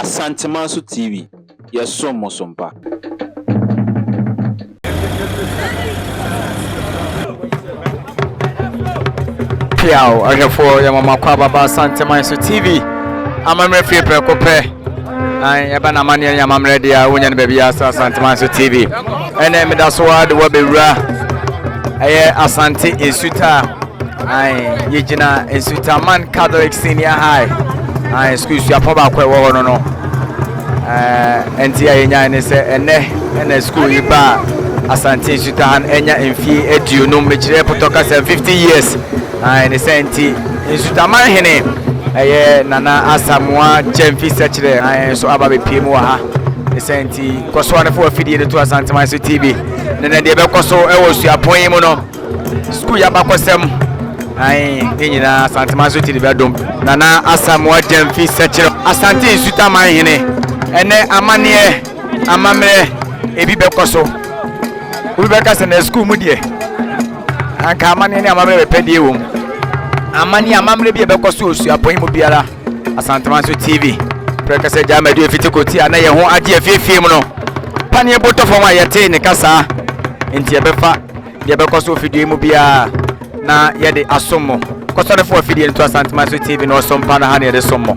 Asamoah TV. Yes, some Mosompa. Piao, I have for Yamama Kwaba Asamoah TV. I'm a free precope. I am a man, I'm ready. I won't be Asamoah TV. And then that's what will be Asante Nsuta. I Yejina Nsutaman Catholic Senior High. I excuse you, Papa Kwa no. NTI Yan say, and school you bar Asante Nsuta and Enya in fee edu no Michire Potoka 50 years. I say Nsutaman Hene. Nana Asamoah Gyamfi Sekyere. I so ababe PM ha. Senti Koswane for fidie to Asamoah TV. Nene de be koso e wo suapon mu no. School ya bakosem. Ai enyina Asamoah TV bedom. Nana Asamoah Gyamfi Sekyere. Asante Nsutaman Hene. Ene amane amamre ebi be koso. Obi be kase na school mu die. Anka amane ne amamre be pedie wo. Amani amamre bi ebekoso osuapon mu biara Asamoah TV preka se jama du fitikoti ana ye ho ade afiefie mu no pane boto fo wa yete ne kasa enti ebefa de ebekoso fidie mu biara na ye de asomo koso de fo fidie to Asamoah TV no sompa na ha ne de somo.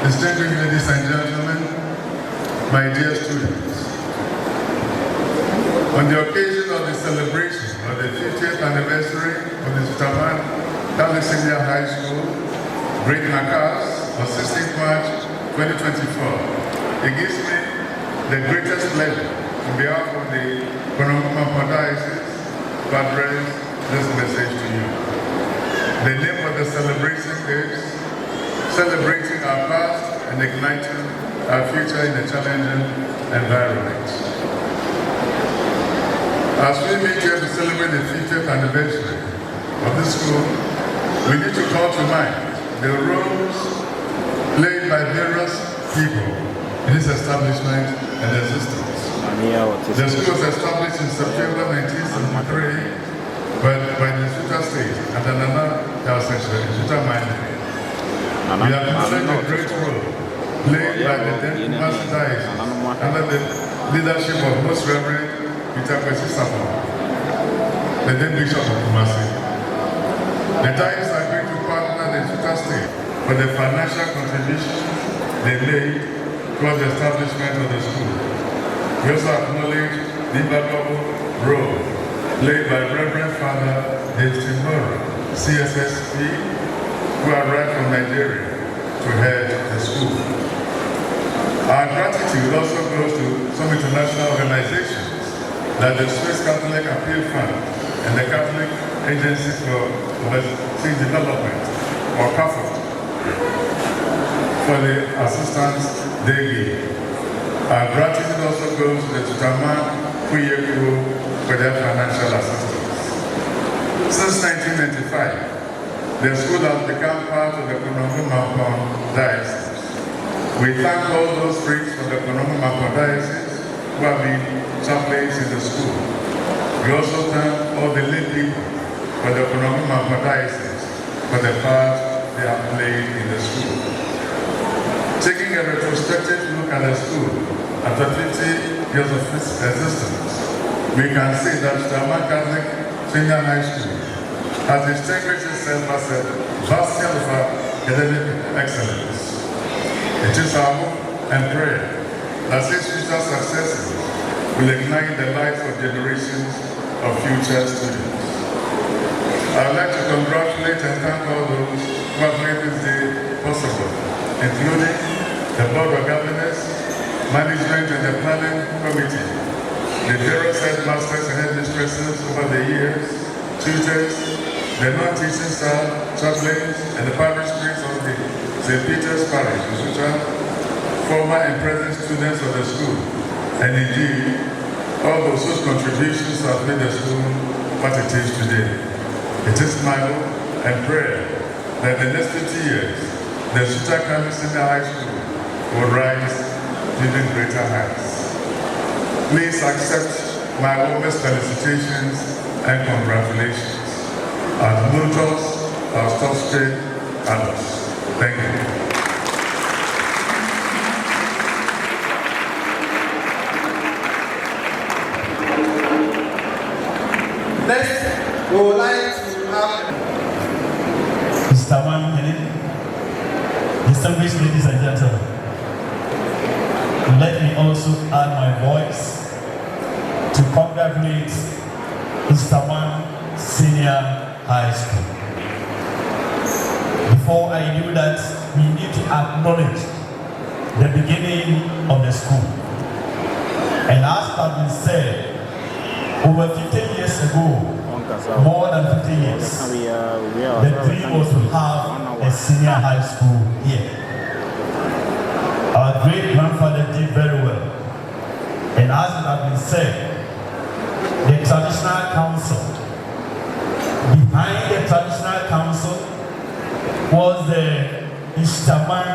Distinguished ladies and gentlemen, my dear students, on the occasion of the celebration of the 50th anniversary of the Nsutaman Catholic Senior High School, Great Nakas, on 16th March 2024, it gives me the greatest pleasure on behalf of the Konongo Diocese to address this message to you. The name of the celebration is Celebrating Our Past and Igniting Our Future in a Challenging Environment. As we meet here to celebrate the 50th anniversary of this school, we need to call to mind the roles played by various people in its establishment and existence. The school was established in September 1973 by the Nsuta State and another Sekyere, Nsutaman. We acknowledge the great role played by the then Master Diocese under the leadership of Most Reverend Asamoah, the then Bishop of Kumasi. The Diocese agreed to partner the Nsuta State for the financial contribution they made towards the establishment of the school. We also acknowledge the invaluable role played by Reverend Father Timbora, CSSP, who arrived from Nigeria to head the school. Our gratitude also goes to some international organizations like the Swiss Catholic Appeal Fund and the Catholic Agencies for Overseas Development, or CAFOD, for the assistance they give. Our gratitude also goes to the Nsutaman for their financial assistance. Since 1995, the school has become part of the Konomo-Mampon Diocese. We thank all those priests from the Konomo-Mampon Diocese who have been chaplains in the school. We also thank all the lay people for the Konomo-Mampon Diocese for the part they have played in the school. Taking a retrospective look at the school after 50 years of existence, we can see that Nsutaman Catholic Senior High School has distinguished itself as a bastion of academic excellence. It is our hope and prayer that these future successes will ignite the lives of generations of future students. I'd like to congratulate and thank all those who have made this day possible, including the Board of Governors, Management and the Planning Committee, the various headmasters and headmistresses over the years, tutors, the non-teaching staff, chaplains, and the parish priests of the St. Peter's Parish, Nsutaman, former and present students of the school, and indeed, all those whose contributions have made the school what it is today. It is my hope and prayer that in the next 50 years, the Nsutaman Senior High School will rise even greater heights. Please accept my warmest felicitations and congratulations. As mutuals, as top straight, others. Thank you. Next, we would like to have Nsutaman, distinguished ladies and gentlemen. Let me also add my voice to congratulate Nsutaman Senior High School. Before I do that, we need to acknowledge the beginning of the school. And as has been said, over 15 years ago, more than 50 years, the dream was to have a senior high school here. Our great grandfather did very well. And as it has been said, the traditional council, behind the traditional council was the Nsutaman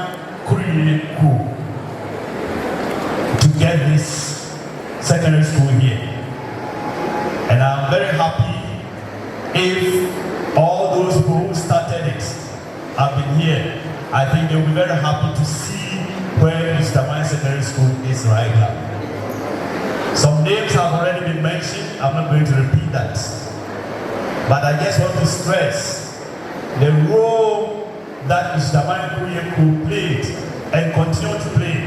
to get this secondary school here. And I'm very happy if all those who started it have been here. I think they'll be very happy to see where Nsutaman Secondary School is right now. Some names have already been mentioned. I'm not going to repeat that. But I just want to stress the role that Nsutaman played and continue to play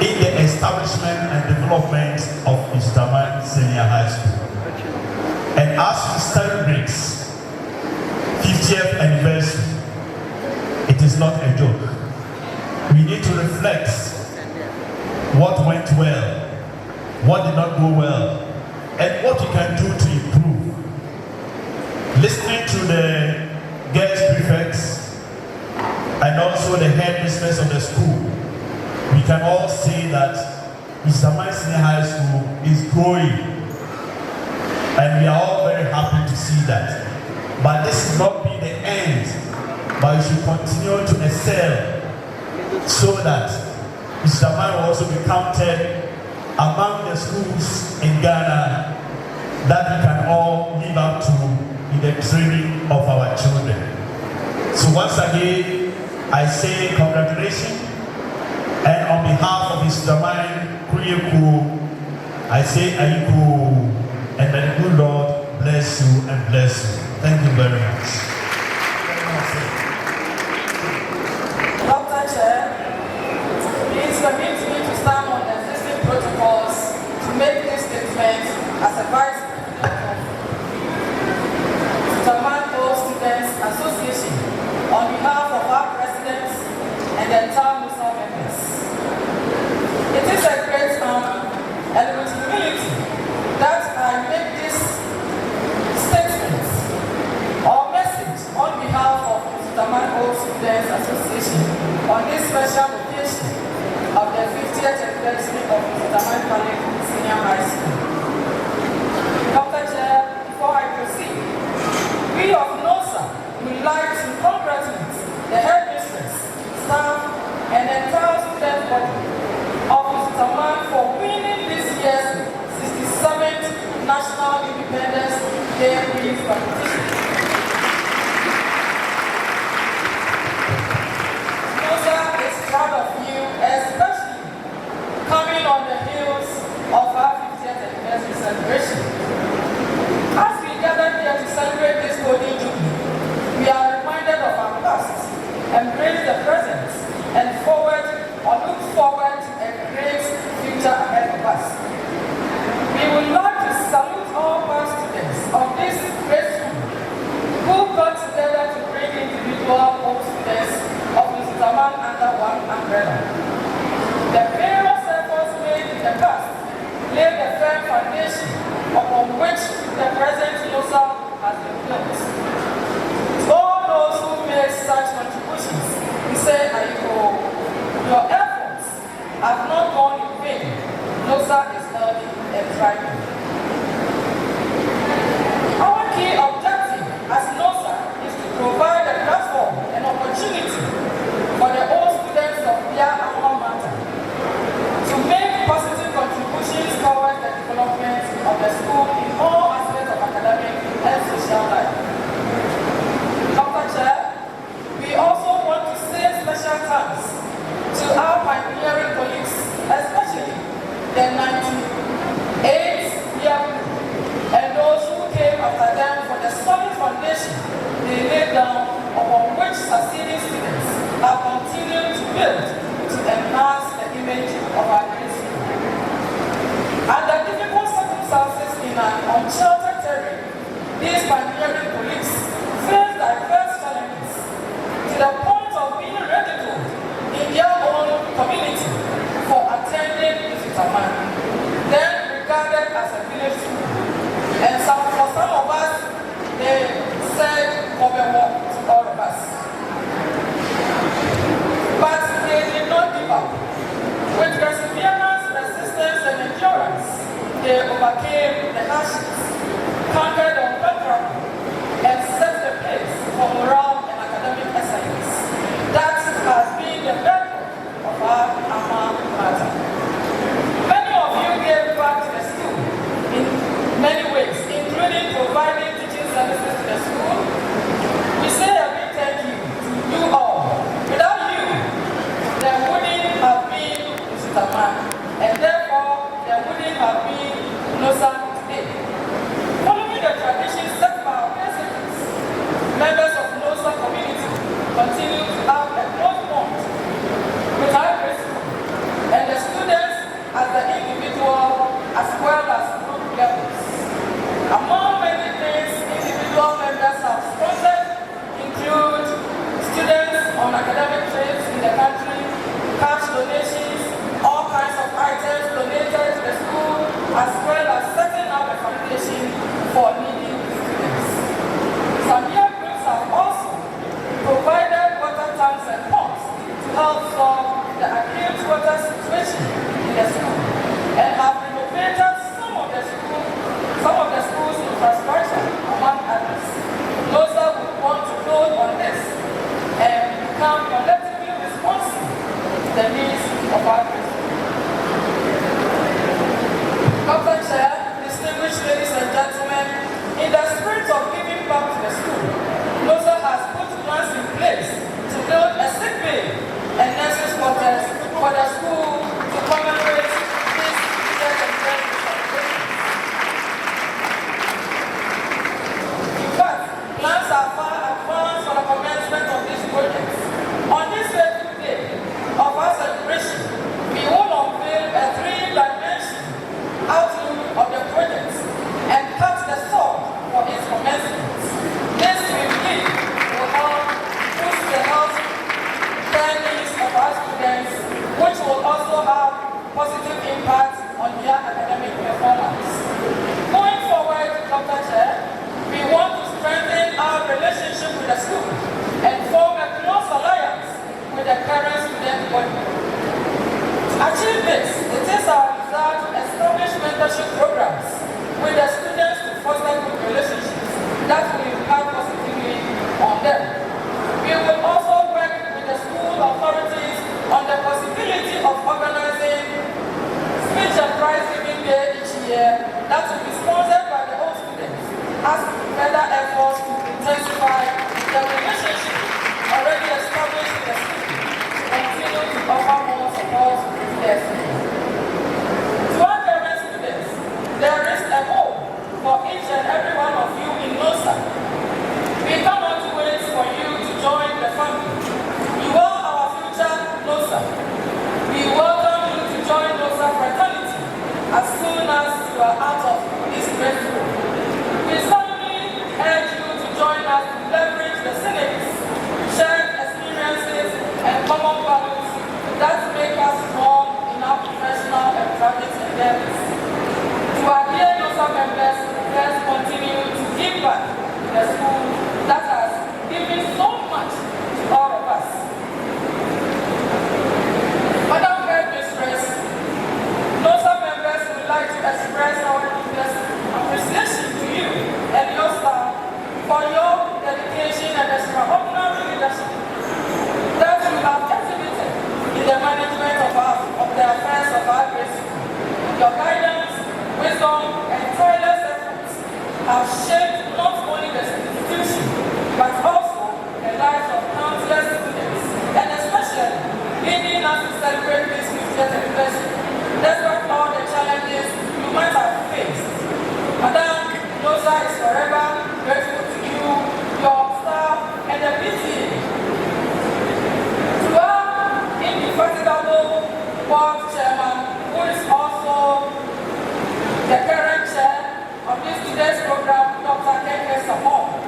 in the establishment and development of Nsutaman Senior High School. And as we celebrate 50th anniversary, it is not a joke. We need to reflect what went well, what did not go well, and what we can do to improve. Listening to the guest prefects and also the headmistress of the school, we can all say that Nsutaman Senior High School is growing. And we are all very happy to see that. But this will not be the end, but we should continue to excel so that Nsutaman will also be counted among the schools in Ghana that we can all live up to in the training of our children. So once again, I say congratulations. And on behalf of Nsutaman Kuriyeku, I say Ayiku. And may the good Lord bless you and bless you. Thank you very much. Dr. Chair, please permit me to stand on the existing protocols University of Nsutaman College Senior High School. Dr. Chair, before I proceed, we of NOSA would like to congratulate the headmistress, staff, and entire student body of Nsutaman for winning this year's 67th National Independence Day Quiz competition. NOSA is proud of you, especially coming on the heels of our 50th anniversary celebration. As we gather here to celebrate this golden jubilee, we are reminded of our past, embrace the present, and look forward to a great future ahead of us. We would like to salute all past students of this great school who got together to bring individual home students of Nsutaman under one umbrella. The various efforts made in the past laid the firm foundation upon which the present NOSA has been built. To all those who made such contributions, we say, your efforts have not gone in vain. NOSA is healthy and thriving. Our key objective as NOSA is to provide a platform and opportunity for the old students of their alma mater to make positive contributions towards the development of the school in all aspects of academic and social life. Dr. Chair, we also want to say special thanks to our pioneering colleagues, especially the 98-year group and those who came after them for the solid foundation they laid down upon which succeeding students are continuing to build to enhance the image of our great school. Under difficult circumstances in an uncharted terrain, these pioneering colleagues face diverse challenges to the point of being ridiculed in their own community for attending Nsutaman, then regarded as a village school. And for some of us, they said overwork to all of us. But they did not give up. With perseverance, resistance, and endurance, they overcame the hardships, conquered unconquerable, and set the pace for moral and academic excellence. That has been the bedrock of our alma mater. Many of you gave back to the school in many ways, including providing teaching services to the school. We say a big thank you to you all. Without you, there wouldn't have been Nsutaman, and therefore there wouldn't have been NOSA today. Following the tradition set by our principals, members of NOSA community continue to have a close bond with our principal and the students as the individual as well as group levels. Among many things individual members have sponsored include students on academic trips in the country, cash donations, all kinds of items donated to the school, as well as setting up a foundation for needy students. Some young groups have also provided water tanks and pumps to help solve the acute water situation in the school, and have renovated some of the school's infrastructure, among others. NOSA would want to build on this and become collectively responsive to the needs of our people. Dr. Chair, distinguished ladies and gentlemen, in the spirit of giving back to the school, NOSA has put plans in place to build a sick bay and nurses' quarters for the school to commemorate this year's anniversary celebration. In fact, plans are far advanced for the commencement of this project. On this fateful day of our celebration, we will unveil a three-dimension outlook of the project and cut the sword for its commencement. This, we believe, will help boost the health care needs of our students, which will also have positive impact on their academic performance. Going forward, Dr. Chair, we want to strengthen our relationship with the school and form a close alliance with the current student body. To achieve this, it that will be sponsored by the old students as further efforts to intensify the relationship already established in the school to continue to offer more support to their students. To our current students, there is a hope for each and every one of you in NOSA. We cannot wait for you to join the family. You are our future NOSA. We welcome you to join NOSA fraternity as soon as you are out of this great school. We strongly urge you to join us to leverage the synergies, shared experiences, and common values that make us strong in our professional and private endeavors. To our dear NOSA members, let's continue to give back to the school that has given so much to all of us. Madam Headmistress, NOSA members would like to express our deepest appreciation to you and your staff for your dedication and extraordinary leadership that you have exhibited in the management of the affairs of our great school. Your guidance, wisdom, and tireless efforts have shaped not only the institution, but also the lives of countless students, and especially leading us to celebrate this 50th anniversary, despite all the challenges you might have faced. Madam, NOSA is forever grateful to you, your staff, and the PTA. To our indefatigable board chairman, who is also the current chair of this today's program, Dr. Asamoah,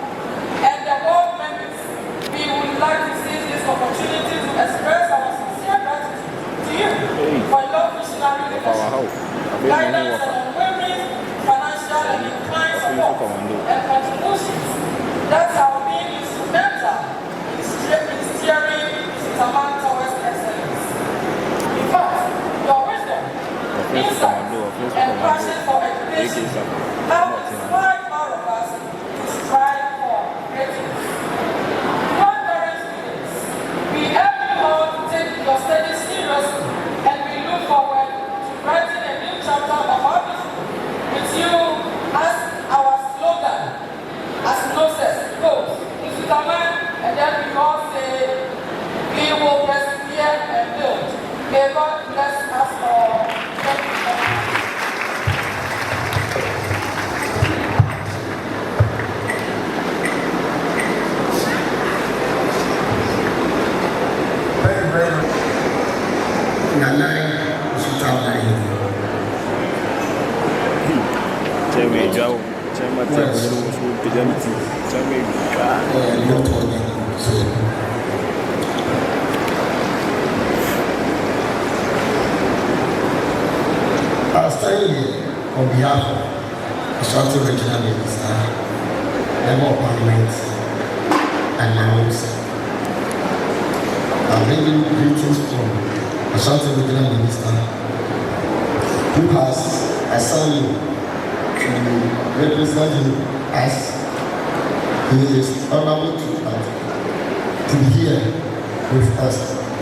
and the board members, we would like to seize this opportunity to express our sincere gratitude to you for your visionary leadership, guidance, and unwavering financial and inclined support and contributions that have been instrumental in steering Nsutaman towards excellence. In fact, your wisdom, insight, and passion for education have inspired all of us to strive for greatness. Your current students, we urge you all to take your studies seriously, and we look forward to writing a new chapter of our history with you as our slogan, as Moses goes, Nsutaman, and then we all say, we will persevere and build. May God bless us all. Thank you so much. I stand here on behalf of the Ashanti Regional Minister, Member of Parliament, and my own self. I'm bringing greetings from Ashanti Regional Minister, who has assigned me to represent him as he is honorable to be here with us,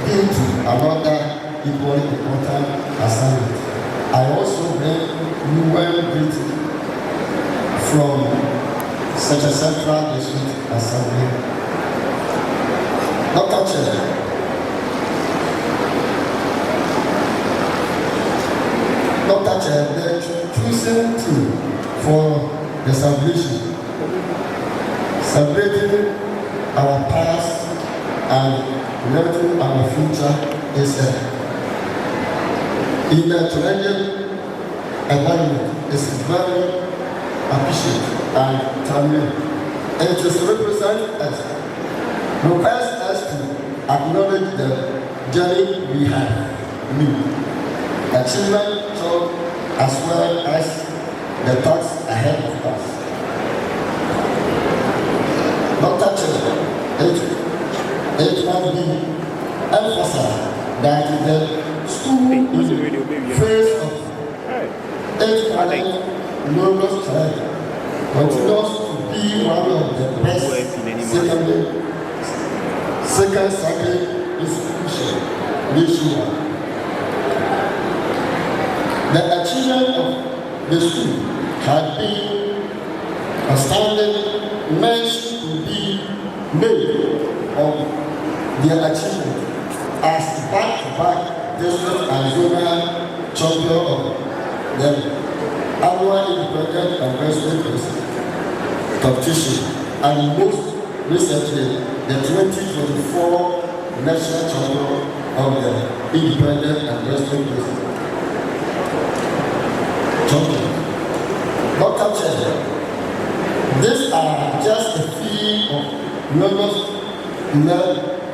due to another equally important assignment. I also bring you well greeting from such a central district assembly. Dr. Chair, the choosing theme for the celebration, celebrating our past and learning our future, is in the challenging environment. Is very appreciated and timely. And it is represent us, requires us to acknowledge the journey we have made, achievement as well as the tasks ahead of us. Dr. Chair, it must be emphasized that the school is phase of numerous trials continues to be one of the best second secondary institutions nationwide. The achievement of the school had been outstanding mention to be made of their achievement as back-to-back district and zonal champion of the annual independent and wrestling competition, and most recently the 2024 national champion of the independent and wrestling champion. Dr. Chair, these are just a few of numerous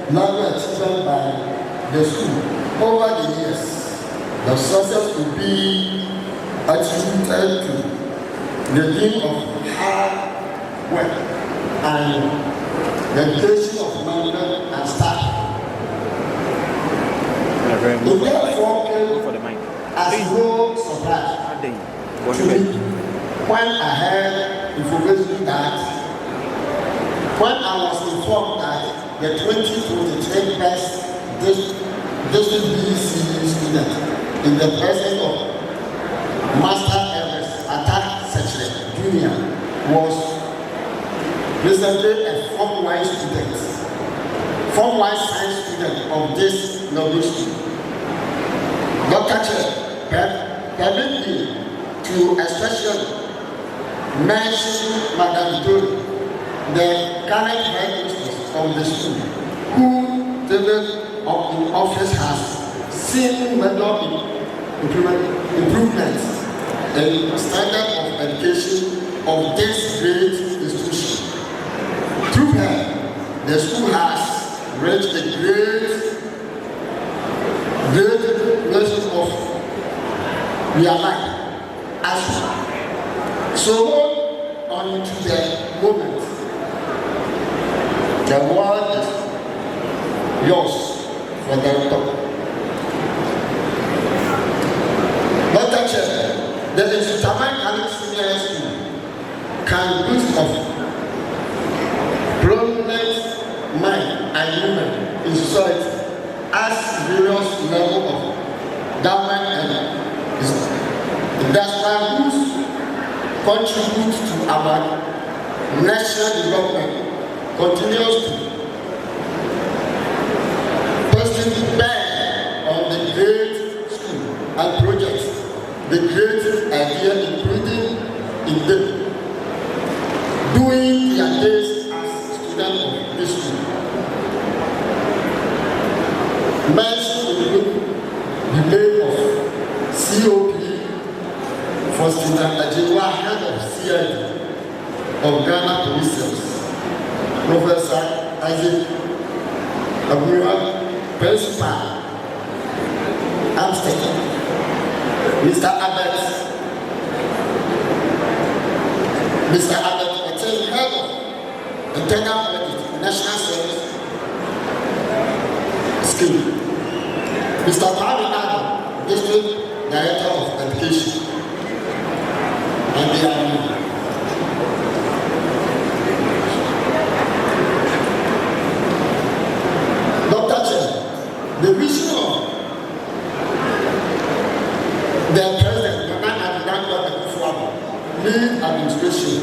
achievements by the school over the years. The success will be attributed to the theme of hard work and dedication of management and staff. It therefore came as no surprise to me when I heard information that when I was informed that the 2023 best district BC student in the presence of Master Elvis Attack Sekyere Jr. was recently a form-wise science student of this noble school. Dr. Chair, permit me to especially mention Madam Dole, the current headmistress of the school, who in office has seen major improvements in standard of education of this great institution. Through her, the school has reached a great version of their life as well. So on to the moment. The word is yours for the talk. Dr. Chair, the Nsutaman Senior School can boast of prominent men and women in society as various levels of government and industrial whose contribute to our national development continues to personally bear on the great school and projects, the great idea including in them doing their days as students of this school. Mention the name of COP for Student Ajiwa, head of CID of Ghana Police Service, Professor Isaac Abura, Principal, Amsterdam, Mr. Abbott, attending head of Internal Audit, National Service Scheme, Mr. Bobby Adam, District Director of Education, and the Army. Dr. Chair, the vision of the President, Otumfuo, lead administration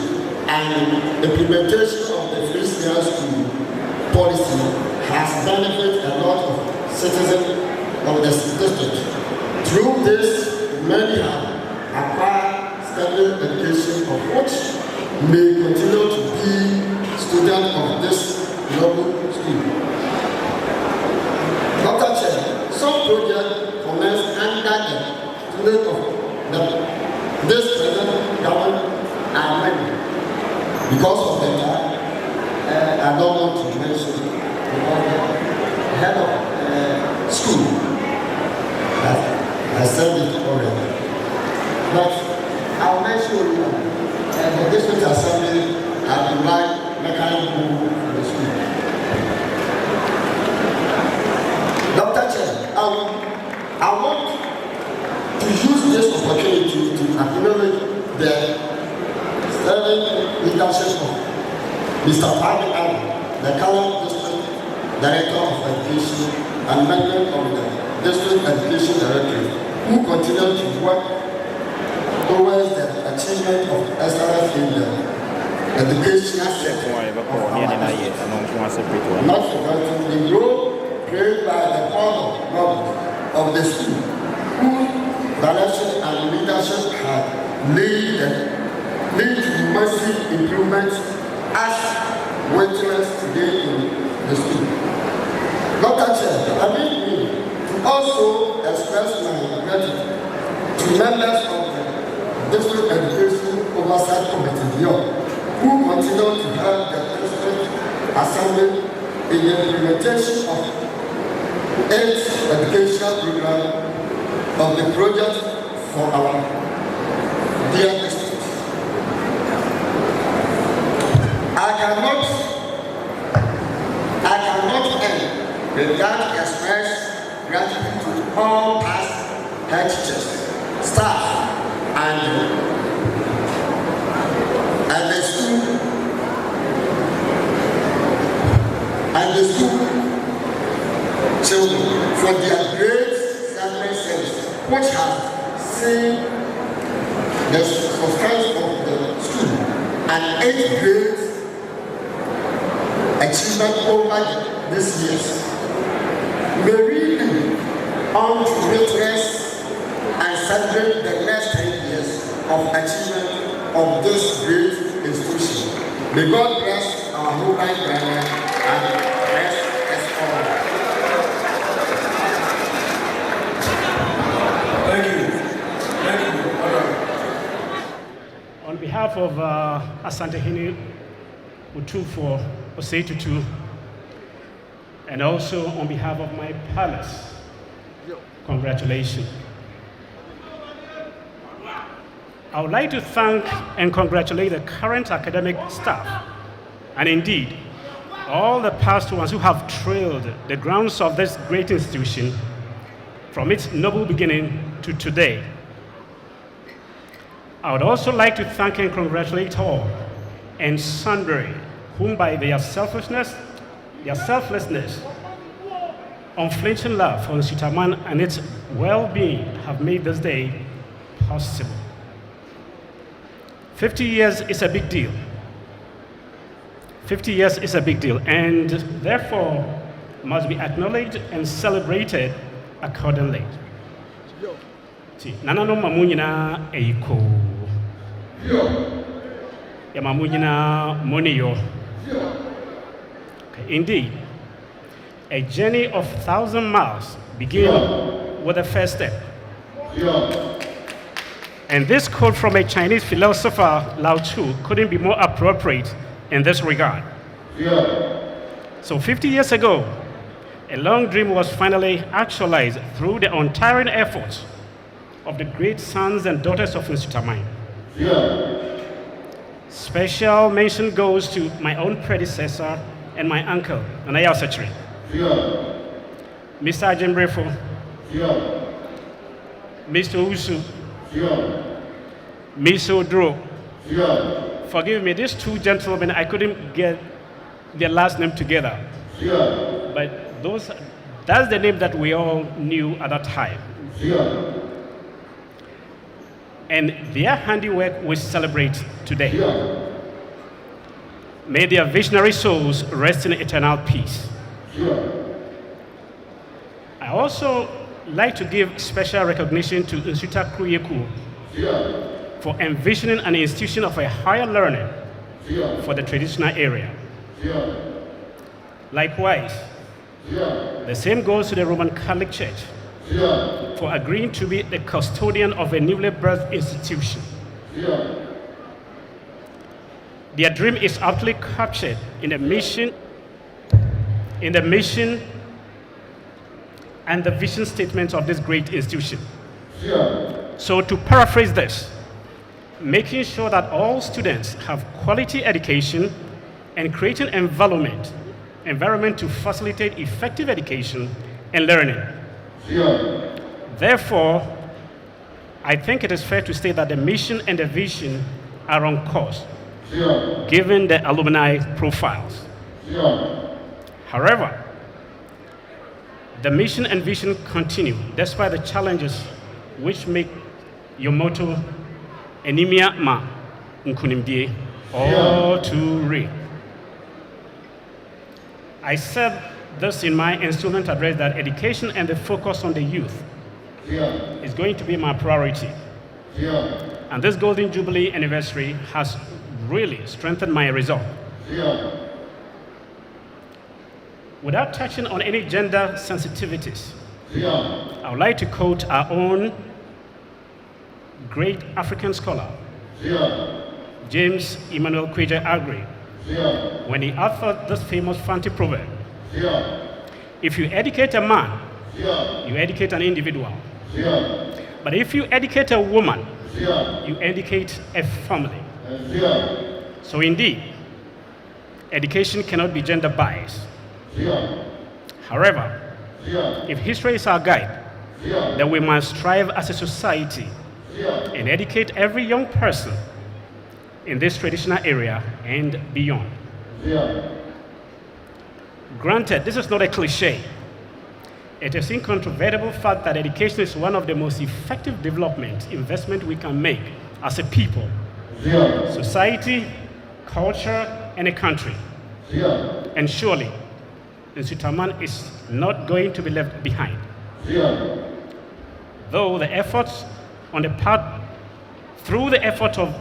and implementation of the free senior school policy has benefited a lot of citizens of the district. Through this, many have acquired standard education of which may continue to be students of this noble school. Dr. Chair, some projects commenced under the tutelage of this present government are many. Because of the time, I don't want to mention because the head of school has said it already. But I'll mention the district assembly has been like mechanical for the school. Dr. Chair, I want to use this opportunity to acknowledge the leadership of Mr. Bobby Adam, the current district director of education and member of the district education directorate, who continue to work towards the achievement of excellence in the educational sector. Not forgetting the role played by the board of governors of the school, whose direction and leadership have led to massive improvements as witnessed today in the school. Dr. Chair, permit me to also express my gratitude to members of the District Education Oversight Committee, who continue to help the District Assembly in the implementation of 8 educational program of the project for our dear district. I cannot end without express gratitude to all past head teachers, staff, and the school children for their great service, which have seen the success of the school and 8 great achievement over this years. May we live on to witness and celebrate the next 10 years of achievement of this great institution. May God bless our Holy Brother and bless us all. Thank you. Thank you. On behalf of Asantehene Otumfuo Osetutu, and also on behalf of my palace, congratulations. I would like to thank and congratulate the current academic staff, and indeed, all the past ones who have trailed the grounds of this great institution from its noble beginning to today. I would also like to thank and congratulate all and sundry whom by their selflessness, unflinching love for Nsutaman and its well-being have made this day possible. 50 years is a big deal. 50 years is a big deal, and therefore must be acknowledged and celebrated accordingly. Nanano mamunyina eiko. Ya mamunyina moniyo. Indeed, a journey of 1,000 miles begins with the first step. And this quote from a Chinese philosopher, Lao Tzu, couldn't be more appropriate in this regard. So 50 years ago, a long dream was finally actualized through the untiring efforts of the great sons and daughters of Nsutaman. Special mention goes to my own predecessor and my uncle, Anaya Sekyere. Mr. Ajembrefo, Mr. Usu, Mr. Odro. Forgive me, these 2 gentlemen, I couldn't get their last name together. But that's the name that we all knew at that time. And their handiwork we celebrate today. May their visionary souls rest in eternal peace. I also like to give special recognition to Nsuta Kruyeku for envisioning an institution of a higher learning for the traditional area. Likewise, the same goes to the Roman Catholic Church for agreeing to be the custodian of a newly birthed institution. Their dream is aptly captured in the mission and the vision statements of this great institution. So to paraphrase this, making sure that all students have quality education and creating environment to facilitate effective education and learning. Therefore, I think it is fair to state that the mission and the vision are on course, given the alumni profiles. However, the mission and vision continue despite the challenges which make your motto Anemia ma nkunimdie all too real. I said this in my installment address that education and the focus on the youth is going to be my priority. And this Golden Jubilee anniversary has really strengthened my resolve. Without touching on any gender sensitivities, I would like to quote our own great African scholar, James Emmanuel Kweja Agri, when he authored this famous Fanti proverb: if you educate a man, you educate an individual. But if you educate a woman, you educate a family. So indeed, education cannot be gender biased. However, if history is our guide, then we must strive as a society and educate every young person in this traditional area and beyond. Granted, this is not a cliche. It is incontrovertible fact that education is one of the most effective development investment we can make as a people, society, culture, and a country. And surely, Nsutaman is not going to be left behind. Though the efforts on the part, through the effort of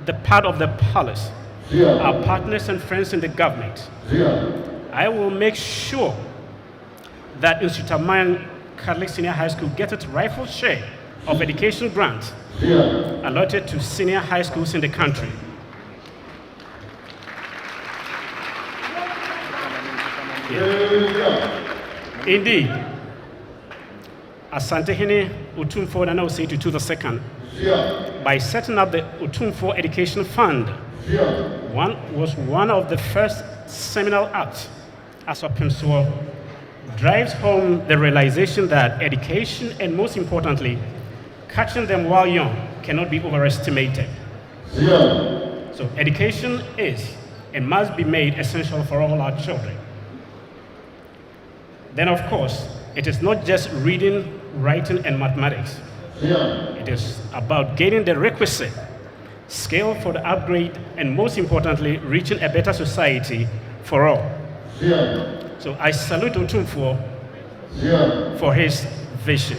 the part of the palace, our partners and friends in the government, I will make sure that Nsutaman Catholic Senior High School gets its rightful share of education grants allotted to senior high schools in the country. Indeed, Asantehene Otumfuo Nana Osei Tutu II, by setting up the Otumfuo Education Fund, was one of the first seminal acts as Otumfuo drives home the realization that education, and most importantly, catching them while young, cannot be overestimated. So education is and must be made essential for all our children. Then, of course, it is not just reading, writing, and mathematics. It is about gaining the requisite skill for the upgrade and, most importantly, reaching a better society for all. So I salute Otumfuo for his vision.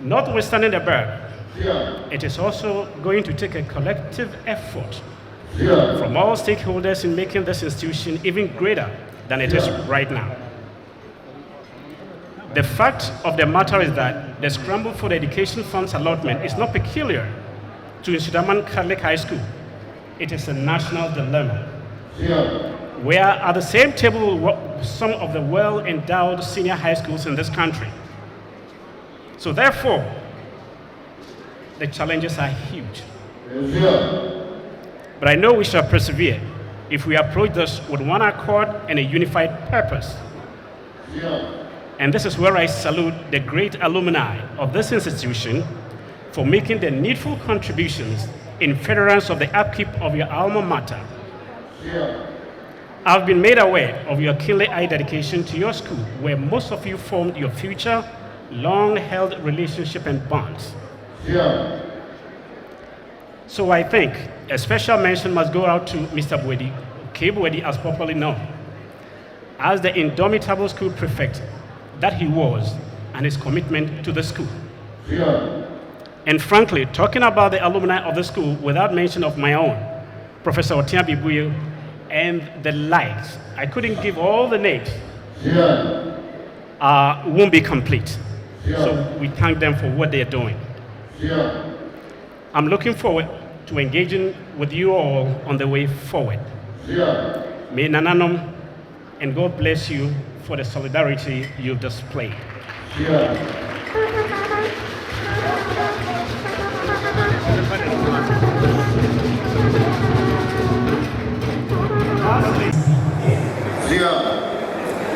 Notwithstanding the above, it is also going to take a collective effort from all stakeholders in making this institution even greater than it is right now. The fact of the matter is that the scramble for the education funds allotment is not peculiar to Nsutaman Catholic High School. It is a national dilemma. We are at the same table with some of the well-endowed senior high schools in this country. So therefore, the challenges are huge. But I know we shall persevere if we approach this with one accord and a unified purpose. And this is where I salute the great alumni of this institution for making the needful contributions in furtherance of the upkeep of your alma mater. I've been made aware of your keenly-eyed dedication to your school, where most of you formed your future, long-held relationship and bonds. So I think a special mention must go out to Mr. Bwedi, K. Bwedi as popularly known, as the indomitable school prefect that he was, and his commitment to the school. And frankly, talking about the alumni of the school without mention of my own, Professor Otia Bibuye, and the likes, I couldn't give all the names, won't be complete. So we thank them for what they're doing. I'm looking forward to engaging with you all on the way forward. May Nananom and God bless you for the solidarity you've displayed.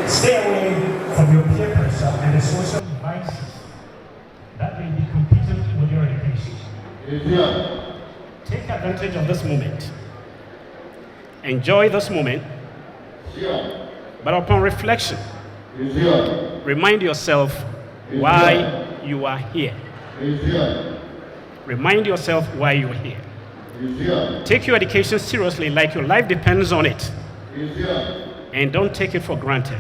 Stay away from your peer pressure and the social devices that may be competing with your education. Take advantage of this moment. Enjoy this moment. But upon reflection, Remind yourself why you are here. Remind yourself why you are here. Take your education seriously, like your life depends on it. And don't take it for granted.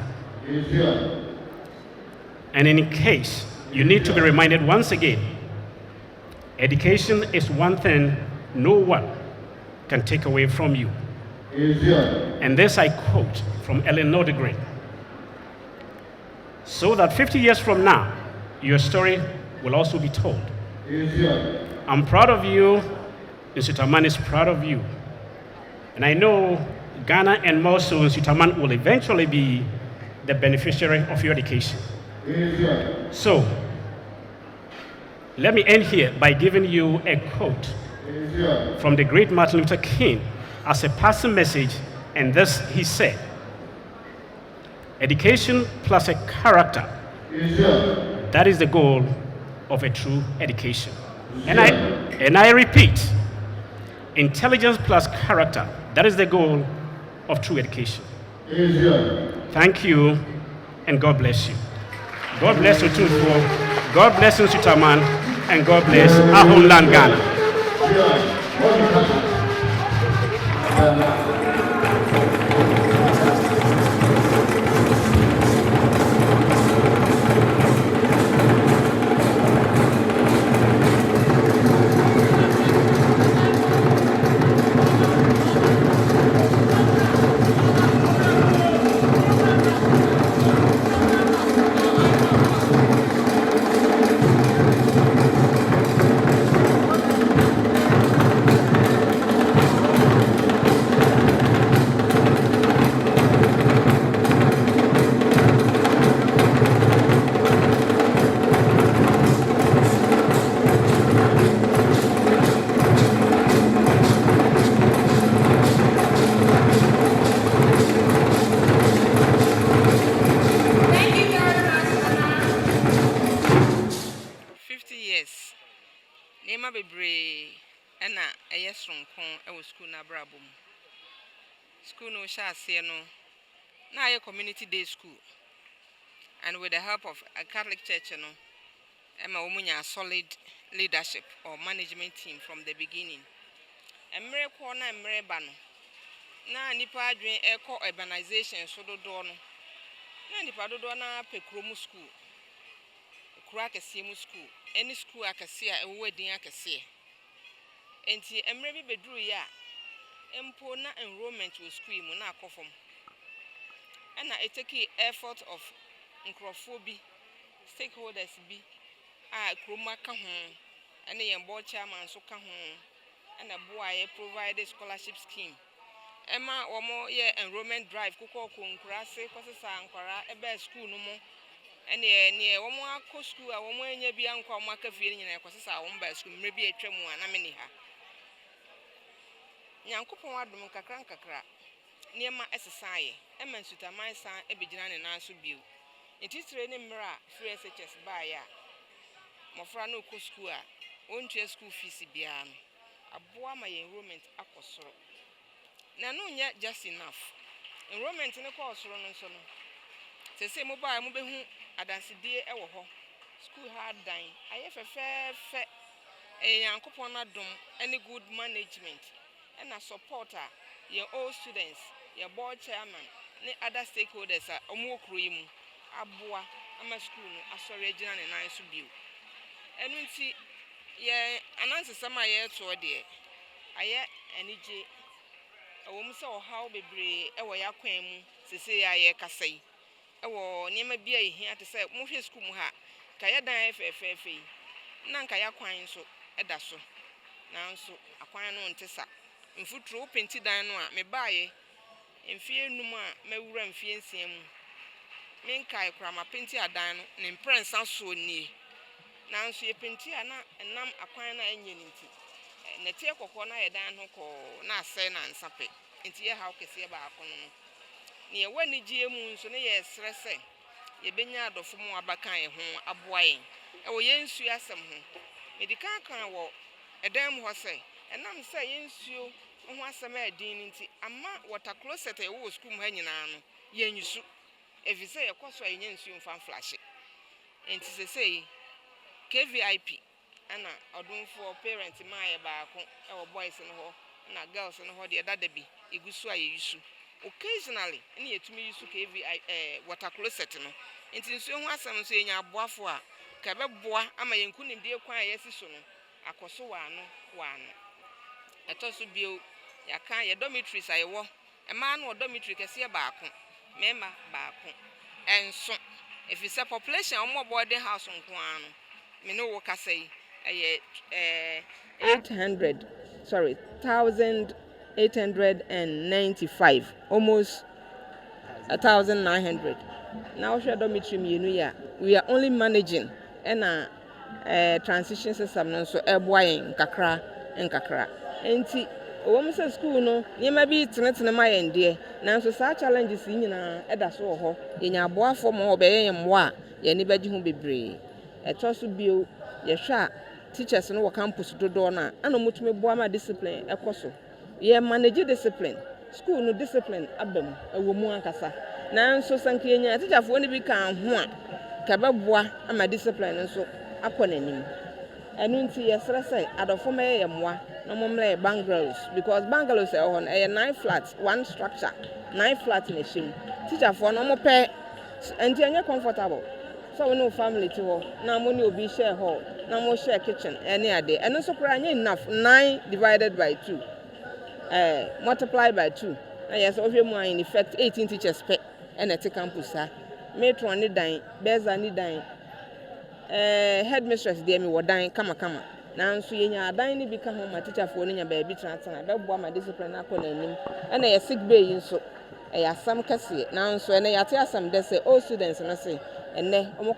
And in case you need to be reminded once again, education is one thing no one can take away from you. And this I quote from Eleanor the Great. So that 50 years from now, your story will also be told. I'm proud of you. Nsutaman is proud of you. And I know Ghana and more so Nsutaman will eventually be the beneficiary of your education. So, let me end here by giving you a quote from the great Martin Luther King as a passing message, and this he said: education plus a character, that is the goal of a true education. And I repeat, intelligence plus character, that is the goal of true education. Thank you, and God bless you. God bless Otumfuo, God bless Nsutaman, and God bless our homeland Ghana. School no now a community day school, and with the help of a Catholic church, Emma Umunya solid leadership or management team from the beginning. Emre corner emre bano. Na nipa dream eco urbanization so do no. Na nipa do na pekromu school. Kura kesiemu school. Any school akasia e wedding akasia. Enti emre bi bedru ya. Empo na enrollment with school mu na akofom. And I take effort of Nkrofobi, stakeholders be Kroma Kahon, and the board chairman so Kahon, and a boy provided scholarship scheme. Emma or more year enrollment drive, Kuko Kunkrase, Cossa Ankara, a best school no more. And near one more co school, a woman ye be uncle market feeling in a Cossa, one by school, maybe a tremor and a mini her. Yankupo Adum Kakra. Near my SSI, Nsutaman san Ebijan and Nansu Bill. It is training Mra, free SHS by ya. Mofrano co school, won't your school fees bian. A boy my enrollment aquasoro. Nano yet just enough. Enrollment in a course run on son. Say mobile mobile, a dance dear ewo. School hard dying. I have a fair a young coupon any good management and a supporter, your old students. Your board chairman, ne other stakeholders are Omo Kruimu, Abua, Ama School, Asori Regional and Nice View. And we see, an answer some year to a dear. I and EJ, a woman saw how be brave, a way aquam, say I say. Oh, near my beer here to say, Mufia School, Kayada FFA, Nankaya Quine so, Edaso. Now so, a quine on Tessa. In foot rope painted dinoa, me buy. In fear no more, may run fiancé. Minkai crama pinty a dino, and prince and so near. Now she a pinty and nam aquina engine. And the tear corner a dan who call na sen and sape. Into your house, see about near when the GM so near stress. Ye benyard of more bakai home, a boy. Oh, yes, you are some. Medical can walk a damn horse, and I'm saying you. Once a mere dean into a water closet a school hanging on, yen you shoot. If you say a course where you need fan flash it. And to say KVIP and Otumfuo parents in my our boys and girls and the other be Igusua issue. Occasionally, any to me use KVI water closet. Until so was some saying a boafua, Cabeboa, ama yankunim dear quiet soon. A cosoano, one. A toss of bill, ya dormitories I wore, a man or dormitory can see a barco, member barco. And so, if it's a population or more boarding house on Guano, me know what I say, 1,895, almost 1,900. Now, share dormitory, we are only managing and transition system, so airboying, kakra, and kakra. And Women's school no, you may be to my end, dear. Now, so such challenges in a so in your boy for more bay and moi, anybody who be brave. A toss of bill, your shot, teachers in our campus to dona, and no much me boy discipline, a coso. Ye manage discipline, school no discipline, abem, a woman cassa. Now, so Sankenya, teacher for only become one, Cababwa, and my discipline, and so upon him. And until yesterday, at the former moi. No more bungalows because bungalows are on a 9 flats, one structure, 9 flats in a shim. Teacher for no more pay and you're comfortable. So we know family to now money will be share hall, no more share kitchen any day. And also crying enough 9 divided by 2, multiplied by 2. And yes, over more in effect 18 teachers pay and at the campus. Matron need dying, bears are need dying. Headmistress dear me were dying, come. Now, so you are dying become my teacher for any baby transfer. I don't want my discipline up on him. And I sick bay in so I have some cassette. Now, so and I tell some they say all students and I say, and then I'm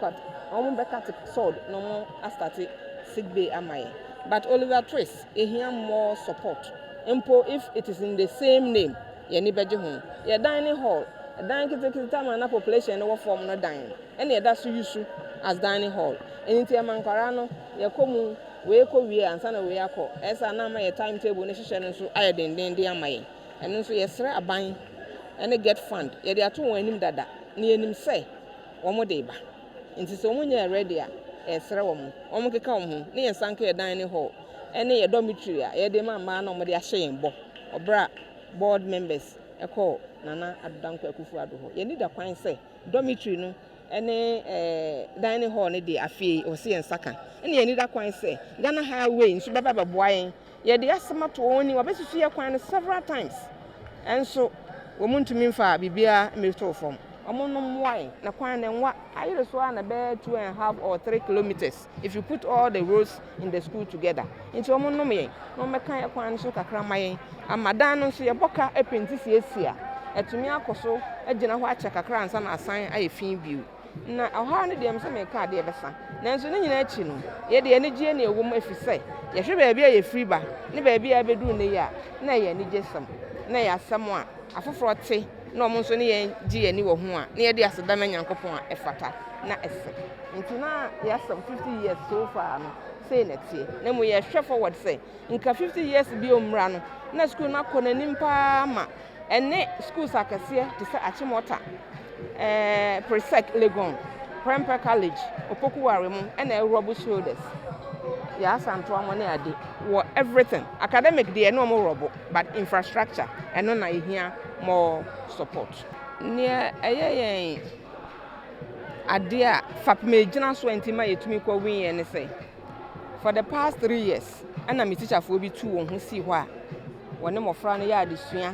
back at the sword no more. I started sick bay am I. But Oliver Trace, a hear more support. Impo if it is in the same name, anybody home. Your dining hall, a dining time and a population over form no dying. And that's useful as dining hall. And in Tiamancarano, your common. We ko we ansa na we akọ esa na ma ye timetable ne hihye no so aye den de amaye eno so ye sere aban ene get fund ye de ato wanim dada ne yenim say omo de ba nti so omo nya ready a e sere omo keka omo ne ye sanka ye dan ne hall ene ye dormitory a ye de ma na omo de ahye yen bo obra board members e ko nana adanko akufu ado ho ye need a kwan say dormitory no ene dining hall ne de afie o se yen saka ene ye need a kwan say Ghana highway nso baba boayen ye de asema to oni obesusu ye kwan several times and so wo muntumi mfa bibia meto form omonom wine na kwan na nwa ayire so na be 2.5 or 3 kilometers if you put all the roads in the school together into omonom yen no meka ye kwan so kakra mayen amadan no so ye boka epenti siesia etumi akoso agina ho acha kakra ansa na asan aye fin biu na aha ne dem se meka de besa nanso ne nyina achi no ye de ene gie na ewom afise ye hwe ba bia ye free ba ne ba bia bedu ne ya na ye ne jesam na ya Asamoah afoforo te na omo nso ne ye gie ani wo ho a na ye de asedama nyankopon a efata na ese nti na ya some 50 years so far no say na tie na mo ye hwe forward say nka 50 years bi omra no na school na konanim pa ma ene schools akase te say Achimota Presec Legon Prempeh College Opokuware mu and rubble shoulders ya santo amone ade wo everything academic dey no more rubble but infrastructure and no na here more support near eye ade a fapme gina so antima yetumi kwa win and say for the past 3 years and am teacher for bi 2 won ho si ho a wone mofra no ya adesua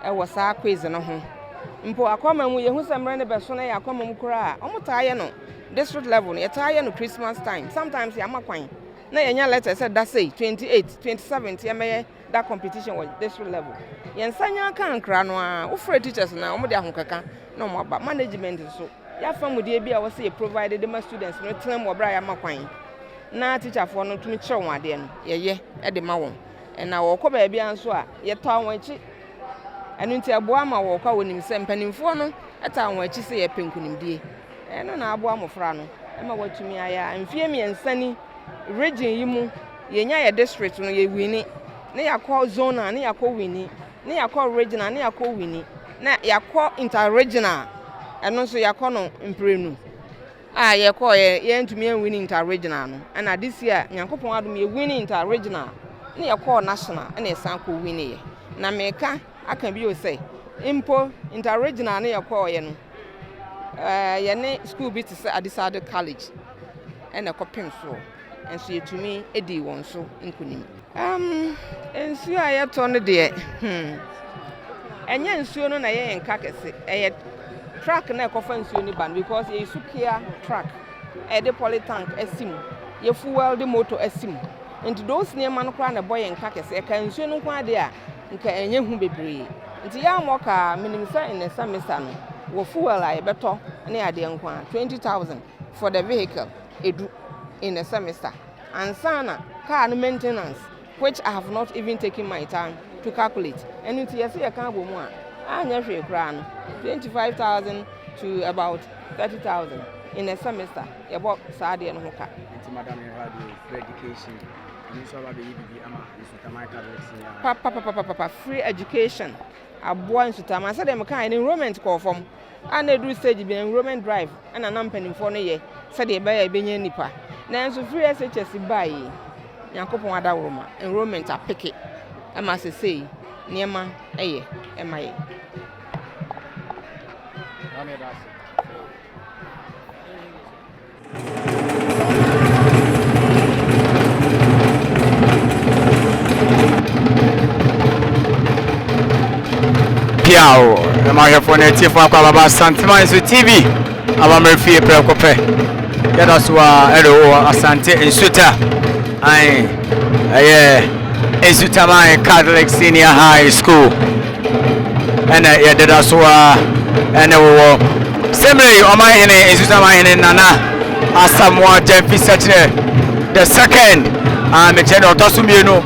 e wo sa quiz no ho mpo akoma mu ye hu semre ne beso na ya akoma mu kura omuta no district level no ye no Christmas time sometimes ya makwan na yenya letter said that say 28 27 ya meye that competition was district level yen sanya kan kra no a ofre teachers na omo de ahokaka na omo aba management so ya famu de bia wo say provided the students no tram obra ya makwan na teacher for no tumi kire won ade no ye e de ma won na wo ko ba bia nso a ye taw won chi enu nti aboa ma wo kwa wonim se mpanimfo no eta won achi se ye penkunimdie eno na aboa mofra no e ma watumi aya amfie miensani region yi mu yenya ye district no ye wini ne yakọ zone ne yakọ wini ne yakọ regional ne yakọ wini na yakọ interregional ɛno nso yɛakɔ no mprenu a yɛkɔ yɛntumi winning inter-regional no ɛna this year nyankopɔn adom yɛ winning inter-regional na yɛkɔ national ɛna yɛsan kɔ winning yɛ na meka aka bi o sɛ impo inter-regional na yɛkɔ yɛ no yɛne school bi te sɛ Adisade College ɛna kɔpem so nso yɛtumi edi wɔn so nkunim nsuo a yɛtɔ no deɛ ɛnyɛ nsuo no na yɛyɛ nka kɛse ɛyɛ truck na ɛkɔfa nsuo no ban because yɛ sukia truck ɛde polytank asim yɛ fuel de motor asim nti those nneɛma no koraa na ɛbɔ yɛ nka kɛse ɛka nsuo no koraa deɛ a nka ɛnyɛ hu bebree nti yɛ amɔ ka minim sɛ in the semester no wɔ fuel a yɛbɛtɔ ne adeɛ nko a 20,000 for the vehicle edu in the semester and sana car maintenance which I have not even taken my time to calculate and nti yɛsɛ yɛ ka abɔ mu a anya hwee koraa no 25,000 to about 30,000 in a semester yɛbɔ saa adeɛ no ho ka nti madam you had free education and so about the EBB ama Nsutaman free education aboa Nsutaman sɛ dem kan enrollment call from and do stage be enrollment drive and an mpanimfo no yɛ sɛ de bɛyɛ bɛnya nipa nanso free SHS buy nyankopɔn adawroma enrollment apeke ama sɛ sei niema ɛyɛ ɛma yɛ Piao, my phone at Baba Santima is TV. Our Murphy Precope. That was Asante Nsuta. Nsutaman Catholic Senior High School. And that was similarly, on my Nsutaman Nana Asamoah Gyamfi Sekyere the second. General Tosumino.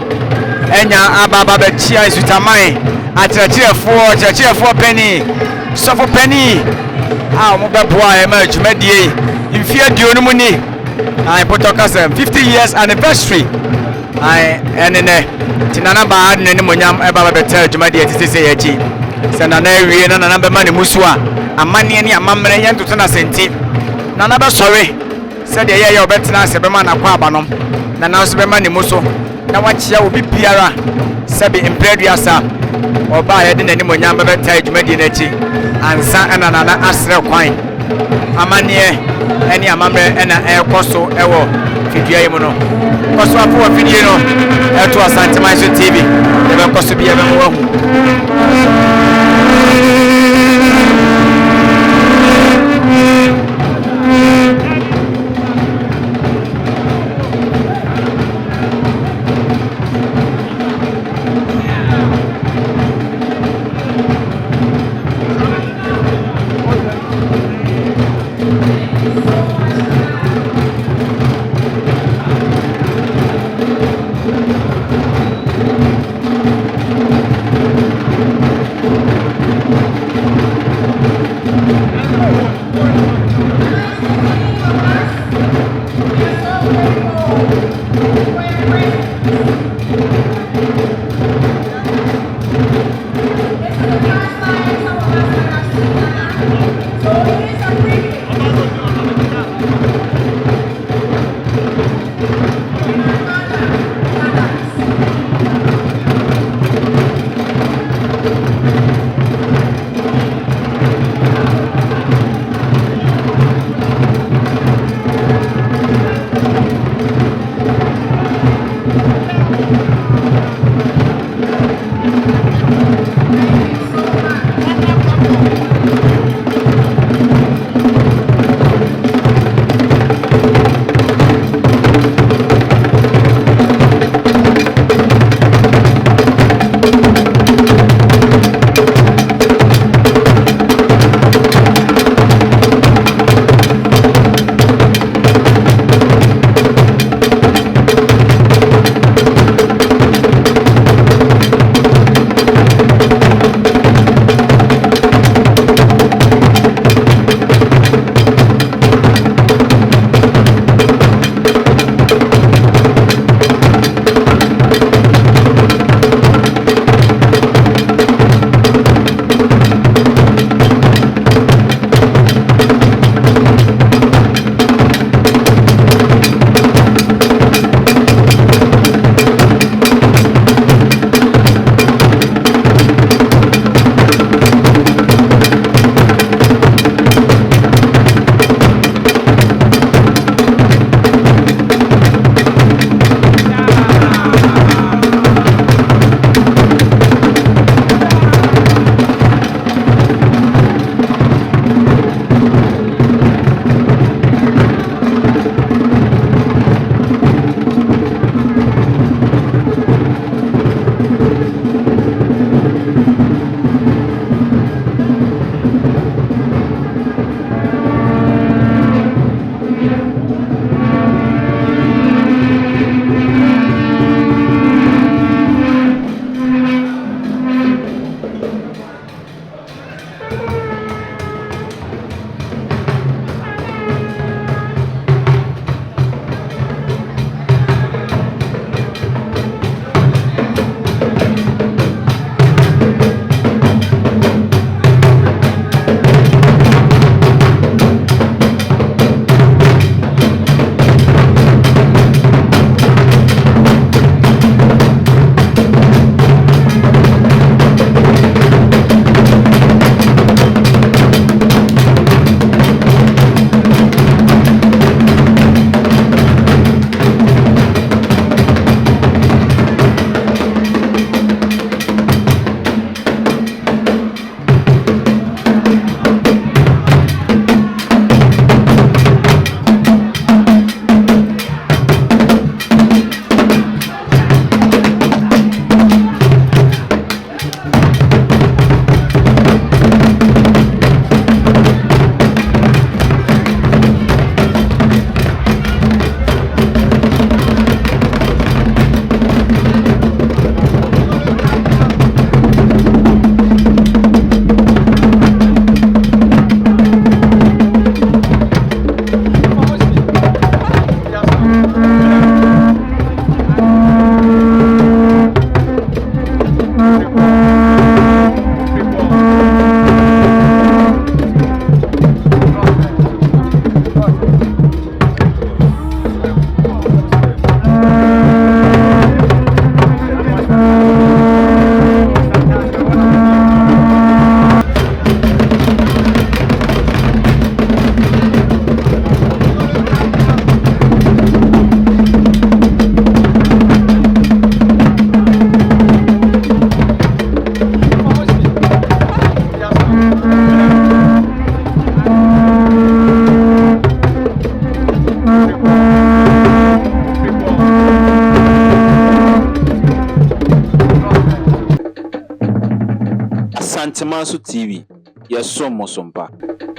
Enya Ababa Bechia Nsutaman. Akyerɛkyerɛfoɔ penny sɔfo penny a mo bɛboa ɛma adwumadie mfie aduonu mu ni potokasa 50 years anniversary ɛnenɛ tinana baa de n'animonyam ɛba bɛtɛ adwumadie tete sɛ yɛakyi sɛ nana awie na nana bɛma ne mu so a amanneɛ ne amammerɛ yɛntoto no asɛnti nana bɛsɔre sɛdeɛ yɛyɛ wɔbɛtena ase bɛma nakɔ aba no nana nso bɛma ne mu so na wakyea obi biara sɛbi mprɛduasa Oba yɛde n'animonyam bɛbɛta adwumadie n'akyi ansa ɛna nana asrɛ kwan amanneɛ ɛne amammerɛ ɛna ɛrekɔ so ɛwɔ fidua yi mu no kɔ so afo wɔ fidie no ɛto Asanteman so TV yɛbɛkɔ so bi yɛbɛmo wahu Asamoah TV, yes, so much.